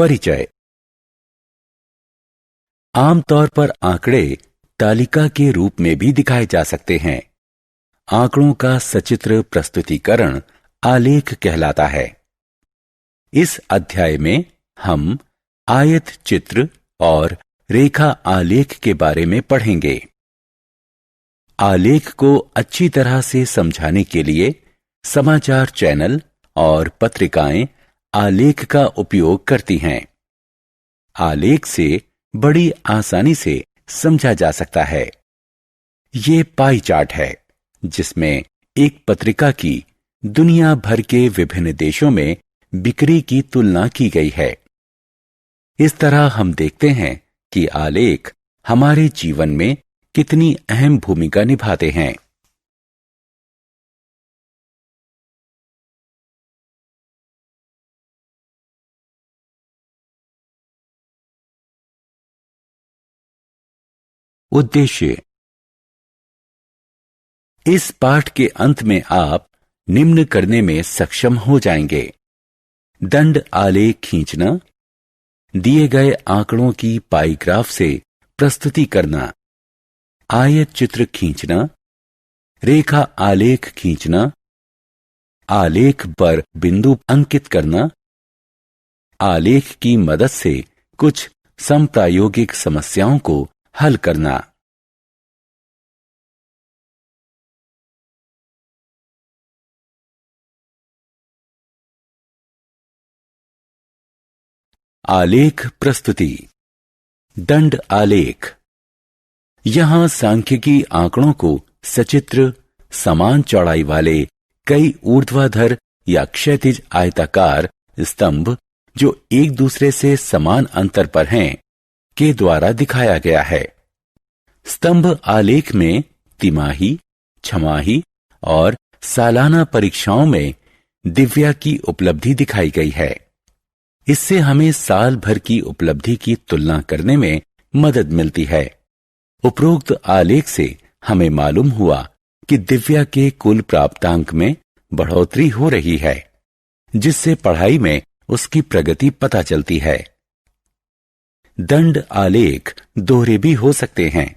परिचय। आमतौर पर आंकड़े तालिका के रूप में भी दिखाए जा सकते हैं। आंकड़ों का सचित्र प्रस्तुतिकरण आलेख कहलाता है। इस अध्याय में हम आयत चित्र और रेखा आलेख के बारे में पढ़ेंगे। आलेख को अच्छी तरह से समझाने के लिए समाचार चैनल और पत्रिकाएं आलेख का उपयोग करती हैं। आलेख से बड़ी आसानी से समझा जा सकता है। ये पाई चार्ट है जिसमें एक पत्रिका की दुनिया भर के विभिन्न देशों में बिक्री की तुलना की गई है। इस तरह हम देखते हैं कि आलेख हमारे जीवन में कितनी अहम भूमिका निभाते हैं। उद्देश्य। इस पाठ के अंत में आप निम्न करने में सक्षम हो जाएंगे: दंड आलेख खींचना, दिए गए आंकड़ों की पाई ग्राफ से प्रस्तुति करना, आयत चित्र खींचना, रेखा आलेख खींचना, आलेख पर बिंदु अंकित करना, आलेख की मदद से कुछ समप्रायोगिक समस्याओं को हल करना। आलेख प्रस्तुति। दंड आलेख। यहां सांख्यिकी आंकड़ों को सचित्र, समान चौड़ाई वाले कई ऊर्ध्वाधर या क्षैतिज आयताकार स्तंभ जो एक दूसरे से समान अंतर पर हैं के द्वारा दिखाया गया है। स्तंभ आलेख में तिमाही, छमाही और सालाना परीक्षाओं में दिव्या की उपलब्धि दिखाई गई है। इससे हमें साल भर की उपलब्धि की तुलना करने में मदद मिलती है। उपरोक्त आलेख से हमें मालूम हुआ कि दिव्या के कुल प्राप्तांक में बढ़ोतरी हो रही है, जिससे पढ़ाई में उसकी प्रगति पता चलती है। दंड आलेख दोहरे भी हो सकते हैं।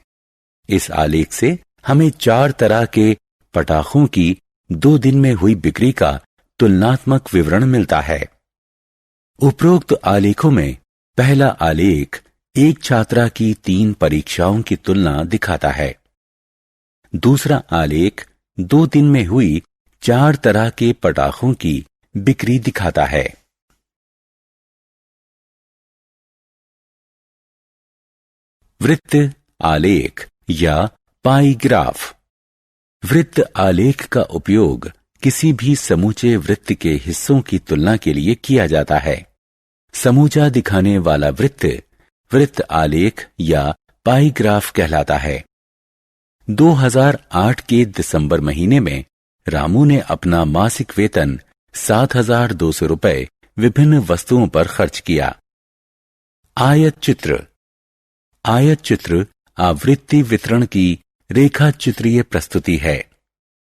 इस आलेख से हमें 4 तरह के पटाखों की 2 दिन में हुई बिक्री का तुलनात्मक विवरण मिलता है। उपरोक्त आलेखों में पहला आलेख एक छात्रा की 3 परीक्षाओं की तुलना दिखाता है। दूसरा आलेख 2 दिन में हुई 4 तरह के पटाखों की बिक्री दिखाता है। वृत्त आलेख या पाई ग्राफ। वृत्त आलेख का उपयोग किसी भी समूचे वृत्त के हिस्सों की तुलना के लिए किया जाता है। समूचा दिखाने वाला वृत्त वृत्त आलेख या पाई ग्राफ कहलाता है। 2008 के दिसंबर महीने में रामू ने अपना मासिक वेतन 7,200 रुपए विभिन्न वस्तुओं पर खर्च किया। आयत चित्र। आयत चित्र आवृत्ति वितरण की रेखा चित्रीय प्रस्तुति है,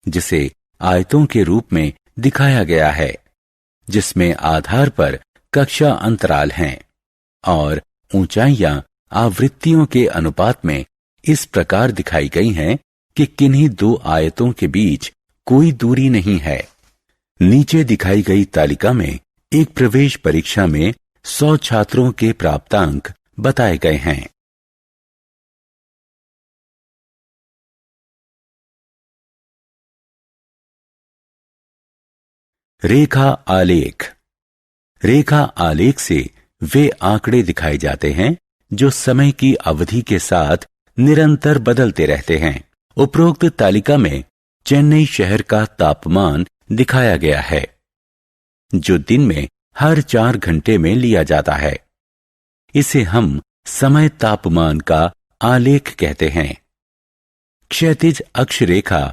जिसे आयतों के रूप में दिखाया गया है, जिसमें आधार पर कक्षा अंतराल हैं और ऊंचाइयां आवृत्तियों के अनुपात में इस प्रकार दिखाई गई हैं कि किन्हीं 2 आयतों के बीच कोई दूरी नहीं है। नीचे दिखाई गई तालिका में एक प्रवेश परीक्षा में 100 छात्रों के प्राप्तांक बताए गए हैं। रेखा आलेख। रेखा आलेख से वे आंकड़े दिखाए जाते हैं जो समय की अवधि के साथ निरंतर बदलते रहते हैं। उपरोक्त तालिका में चेन्नई शहर का तापमान दिखाया गया है, जो दिन में हर 4 घंटे में लिया जाता है। इसे हम समय तापमान का आलेख कहते हैं। क्षैतिज अक्ष रेखा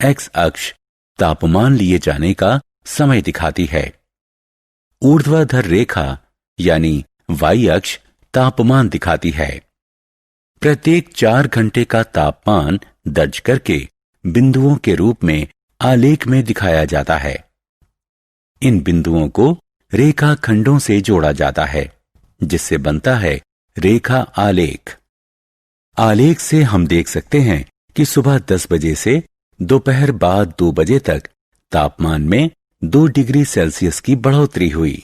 एक्स अक्ष तापमान लिए जाने का समय दिखाती है। ऊर्ध्वाधर रेखा यानी वाई अक्ष तापमान दिखाती है। प्रत्येक 4 घंटे का तापमान दर्ज करके बिंदुओं के रूप में आलेख में दिखाया जाता है। इन बिंदुओं को रेखा खंडों से जोड़ा जाता है। जिससे बनता है रेखा आलेख। आलेख से हम देख सकते हैं कि सुबह 10 बजे से दोपहर बाद 2 बजे तक तापमान में 2 डिग्री सेल्सियस की बढ़ोतरी हुई।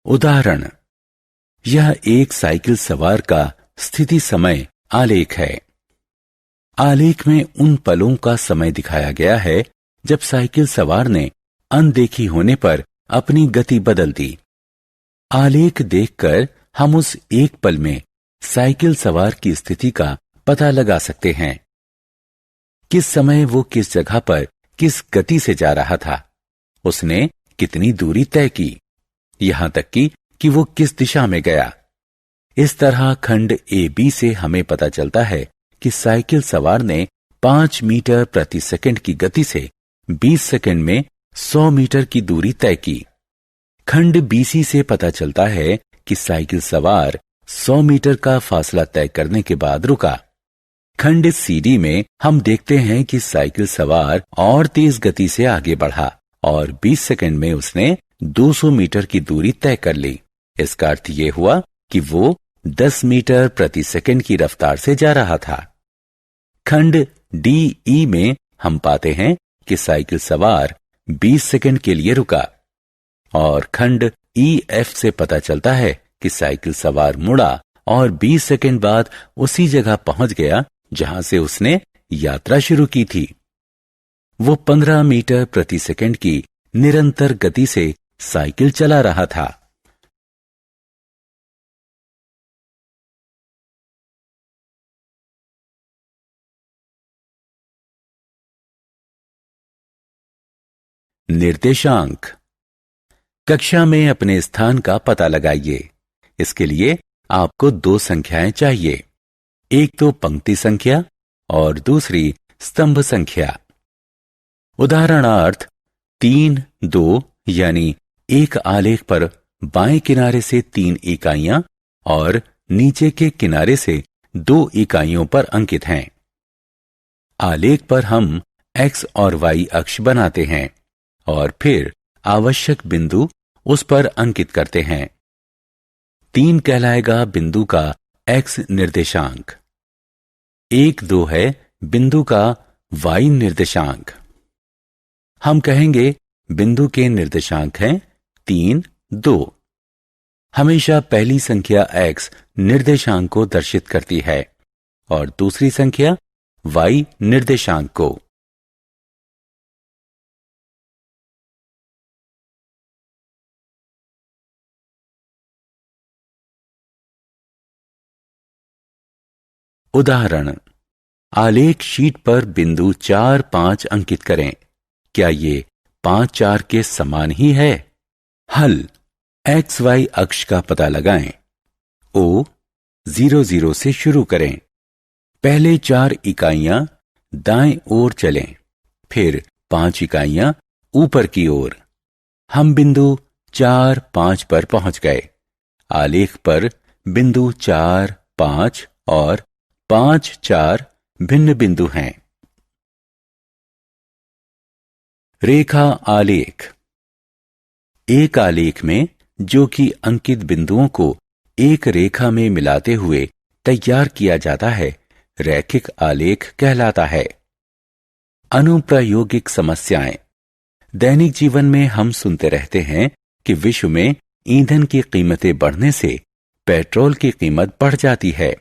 उदाहरण, यह एक साइकिल सवार का स्थिति समय आलेख है। आलेख में उन पलों का समय दिखाया गया है जब साइकिल सवार ने अनदेखी होने पर अपनी गति बदल दी। आलेख देखकर हम उस एक पल में साइकिल सवार की स्थिति का पता लगा सकते हैं। किस समय वो किस जगह पर किस गति से जा रहा था, उसने कितनी दूरी तय की, यहां तक कि वो किस दिशा में गया। इस तरह खंड ए बी से हमें पता चलता है कि साइकिल सवार ने 5 मीटर प्रति सेकंड की गति से 20 सेकंड में 100 मीटर की दूरी तय की। खंड बीसी से पता चलता है कि साइकिल सवार 100 मीटर का फासला तय करने के बाद रुका। खंड सीडी में हम देखते हैं कि साइकिल सवार और तेज गति से आगे बढ़ा और 20 सेकंड में उसने 200 मीटर की दूरी तय कर ली। इसका अर्थ यह हुआ कि वो 10 मीटर प्रति सेकंड की रफ्तार से जा रहा था। खंड डी ई में हम पाते हैं कि साइकिल सवार 20 सेकंड के लिए रुका और खंड ई एफ से पता चलता है कि साइकिल सवार मुड़ा और 20 सेकंड बाद उसी जगह पहुंच गया जहां से उसने यात्रा शुरू की थी। वो 15 मीटर प्रति सेकंड की निरंतर गति से साइकिल चला रहा था। निर्देशांक। कक्षा में अपने स्थान का पता लगाइए। इसके लिए आपको 2 संख्याएं चाहिए, एक तो पंक्ति संख्या और दूसरी स्तंभ संख्या। उदाहरणार्थ 3, 2 यानी एक आलेख पर बाएं किनारे से 3 इकाइयां और नीचे के किनारे से 2 इकाइयों पर अंकित हैं। आलेख पर हम x और y अक्ष बनाते हैं और फिर आवश्यक बिंदु उस पर अंकित करते हैं। 3 कहलाएगा बिंदु का x निर्देशांक, 1, 2 है बिंदु का y निर्देशांक। हम कहेंगे बिंदु के निर्देशांक हैं 3, 2। हमेशा पहली संख्या x निर्देशांक को दर्शित करती है और दूसरी संख्या y निर्देशांक को। उदाहरण, आलेख शीट पर बिंदु 4, 5 अंकित करें। क्या ये 5, 4 के समान ही है? हल, एक्स वाई अक्ष का पता लगाएं। O 0, 0 से शुरू करें। पहले 4 इकाइयां दाएं ओर चलें, फिर 5 इकाइयां ऊपर की ओर। हम बिंदु 4, 5 पर पहुंच गए। आलेख पर बिंदु 4, 5 और 5, 4 भिन्न बिंदु हैं। रेखा आलेख। एक आलेख में जो कि अंकित बिंदुओं को एक रेखा में मिलाते हुए तैयार किया जाता है, रैखिक आलेख कहलाता है। अनुप्रायोगिक समस्याएं। दैनिक जीवन में हम सुनते रहते हैं कि विश्व में ईंधन की कीमतें बढ़ने से पेट्रोल की कीमत बढ़ जाती है।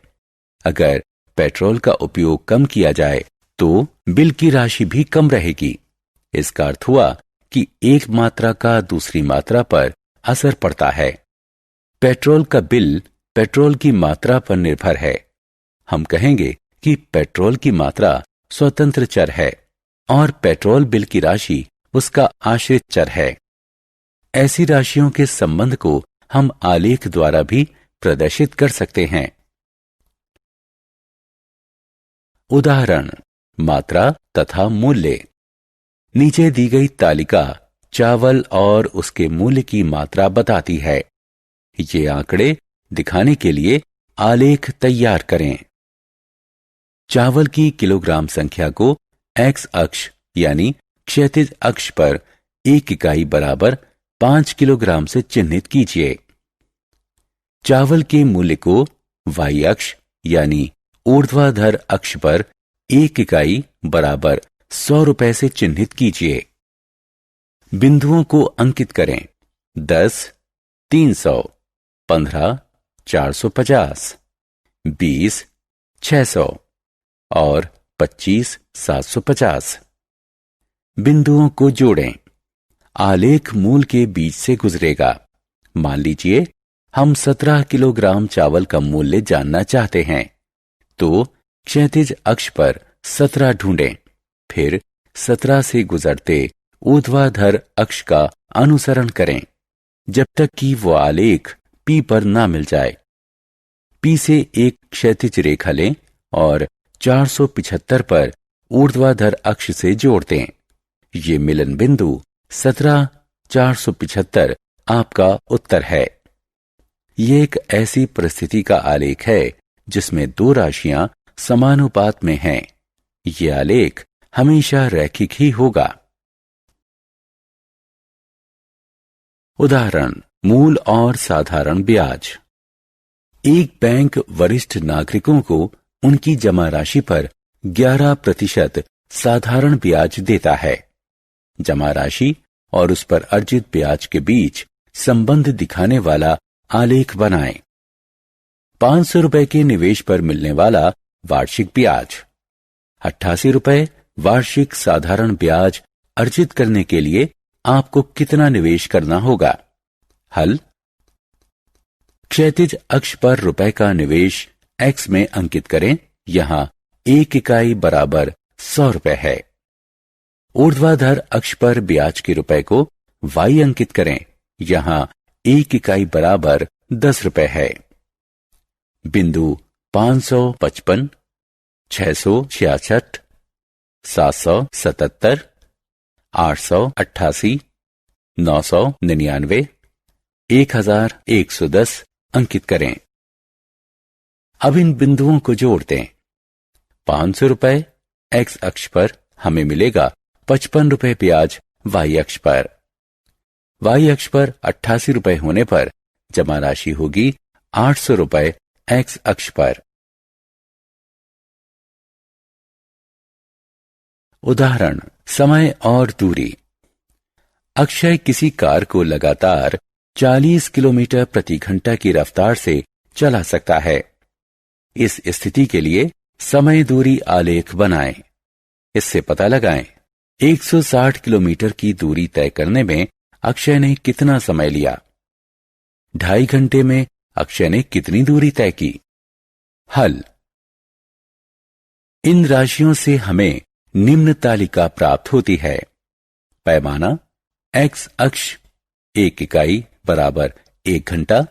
अगर पेट्रोल का उपयोग कम किया जाए तो बिल की राशि भी कम रहेगी। इसका अर्थ हुआ कि एक मात्रा का दूसरी मात्रा पर असर पड़ता है। पेट्रोल का बिल पेट्रोल की मात्रा पर निर्भर है। हम कहेंगे कि पेट्रोल की मात्रा स्वतंत्र चर है और पेट्रोल बिल की राशि उसका आश्रित चर है। ऐसी राशियों के संबंध को हम आलेख द्वारा भी प्रदर्शित कर सकते हैं। उदाहरण, मात्रा तथा मूल्य। नीचे दी गई तालिका चावल और उसके मूल्य की मात्रा बताती है। ये आंकड़े दिखाने के लिए आलेख तैयार करें। चावल की किलोग्राम संख्या को x अक्ष यानी क्षैतिज अक्ष पर एक इकाई बराबर 5 किलोग्राम से चिन्हित कीजिए। चावल के मूल्य को वाई अक्ष यानी ऊर्ध्वाधर अक्ष पर एक इकाई बराबर 100 रुपए से चिन्हित कीजिए। बिंदुओं को अंकित करें। 10, 300, 15, 450, 20, 600 और 25, 750। बिंदुओं को जोड़ें। आलेख मूल के बीच से गुजरेगा। मान लीजिए हम 17 किलोग्राम चावल का मूल्य जानना चाहते हैं, तो क्षैतिज अक्ष पर 17 ढूंढें। फिर 17 से गुजरते ऊर्ध्वाधर अक्ष का अनुसरण करें जब तक कि वो आलेख P पर ना मिल जाए। P से एक क्षैतिज रेखा लें और 475 पर ऊर्ध्वाधर अक्ष से जोड़ दें। ये मिलन बिंदु 17,475 आपका उत्तर है। ये एक ऐसी परिस्थिति का आलेख है जिसमें दो राशियां समानुपात में हैं। ये आलेख हमेशा रैखिक ही होगा। उदाहरण, मूल और साधारण ब्याज। एक बैंक वरिष्ठ नागरिकों को उनकी जमा राशि पर 11% साधारण ब्याज देता है। जमा राशि और उस पर अर्जित ब्याज के बीच संबंध दिखाने वाला आलेख बनाएं। 500 रुपए के निवेश पर मिलने वाला वार्षिक ब्याज। 88 रुपए वार्षिक साधारण ब्याज अर्जित करने के लिए आपको कितना निवेश करना होगा? हल। क्षैतिज अक्ष पर रुपए का निवेश x में अंकित करें। यहां एक इकाई बराबर 100 रुपए है। ऊर्ध्वाधर अक्ष पर ब्याज के रुपए को y अंकित करें। यहां एक इकाई बराबर 10 रुपए है। बिंदु 555, 666, 777, 888, 999, 1110 अंकित करें। अब इन बिंदुओं को जोड़ दें। 500 रुपए x अक्ष पर हमें मिलेगा 55 रुपए ब्याज y अक्ष पर। y अक्ष पर 88 रुपए होने पर जमा राशि होगी 800 रुपए x अक्ष पर। उदाहरण, समय और दूरी। अक्षय किसी कार को लगातार 40 किलोमीटर प्रति घंटा की रफ्तार से चला सकता है। इस स्थिति के लिए समय दूरी आलेख बनाएं। इससे पता लगाएं 160 किलोमीटर की दूरी तय करने में अक्षय ने कितना समय लिया। 2.5 घंटे में अक्षय ने कितनी दूरी तय की। हल। इन राशियों से हमें निम्न तालिका प्राप्त होती है। पैमाना x अक्ष 1 इकाई बराबर 1 घंटा,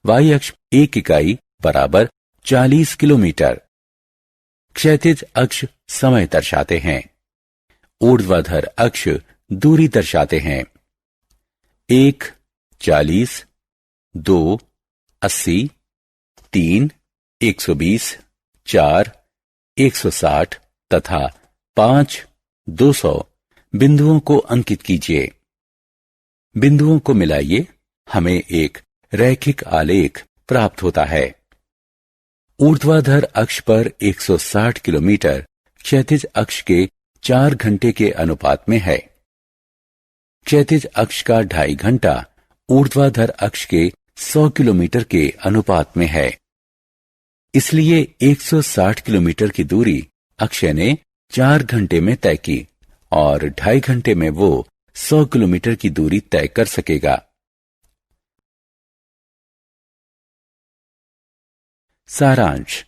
y अक्ष 1 इकाई बराबर 40 किलोमीटर। क्षैतिज अक्ष समय दर्शाते हैं। ऊर्ध्वाधर अक्ष दूरी दर्शाते हैं। 1 40, 2 80, 3 120, 4 160 तथा 5 200 बिंदुओं को अंकित कीजिए। बिंदुओं को मिलाइए, हमें एक रैखिक आलेख प्राप्त होता है। ऊर्ध्वाधर अक्ष पर 160 किलोमीटर क्षैतिज अक्ष के 4 घंटे के अनुपात में है। क्षैतिज अक्ष का 2.5 घंटा ऊर्ध्वाधर अक्ष के 100 किलोमीटर के अनुपात में है। इसलिए 160 किलोमीटर की दूरी अक्षय ने 4 घंटे में तय की और 2.5 घंटे में वो 100 किलोमीटर की दूरी तय कर सकेगा। सारांश।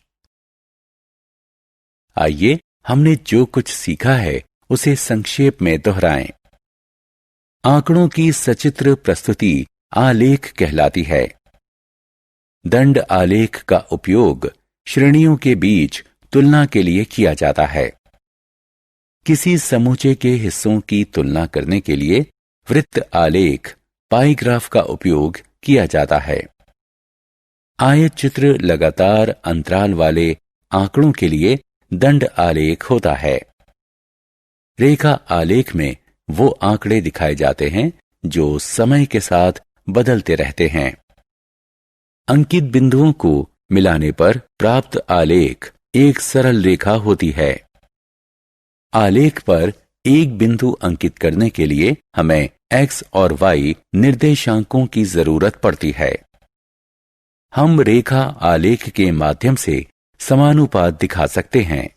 आइए हमने जो कुछ सीखा है उसे संक्षेप में दोहराएं। आंकड़ों की सचित्र प्रस्तुति आलेख कहलाती है। दंड आलेख का उपयोग श्रेणियों के बीच तुलना के लिए किया जाता है। किसी समूचे के हिस्सों की तुलना करने के लिए वृत्त आलेख पाई ग्राफ का उपयोग किया जाता है। आयत चित्र लगातार अंतराल वाले आंकड़ों के लिए दंड आलेख होता है। रेखा आलेख में वो आंकड़े दिखाए जाते हैं जो समय के साथ बदलते रहते हैं। अंकित बिंदुओं को मिलाने पर प्राप्त आलेख एक सरल रेखा होती है। आलेख पर एक बिंदु अंकित करने के लिए हमें x और y निर्देशांकों की जरूरत पड़ती है। हम रेखा आलेख के माध्यम से समानुपात दिखा सकते हैं।